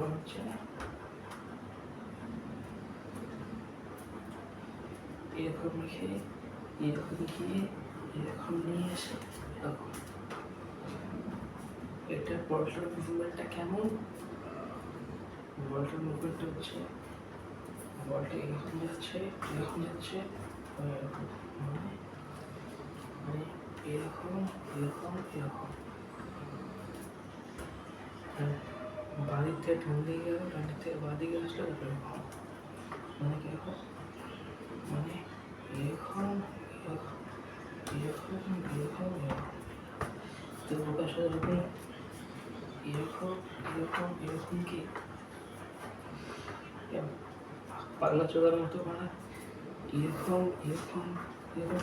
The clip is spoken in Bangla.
হচ্ছে এরকম রেখে এরকম গিয়ে এরকম নিয়ে এসে এরকম। এটা বলটার মুভমেন্টটা কেমন? বলটার মুভমেন্টটা হচ্ছে বলটা এরকম যাচ্ছে এরকম যাচ্ছে এরকম, মানে মানে এরকম এরকম এরকম, বাঁদিক থেকে ডান দিকে গেল, ডান দিক থেকে বাঁ দিকে আসলো, তারপরে এরকম, মানে কীরকম, মানে এরকম এরকম এরকম এরকম এরকম। তো প্রকাশ যখন এরকম এরকম এরকম কি পাগলা চোদার মতো মানে এরকম এরকম এরকম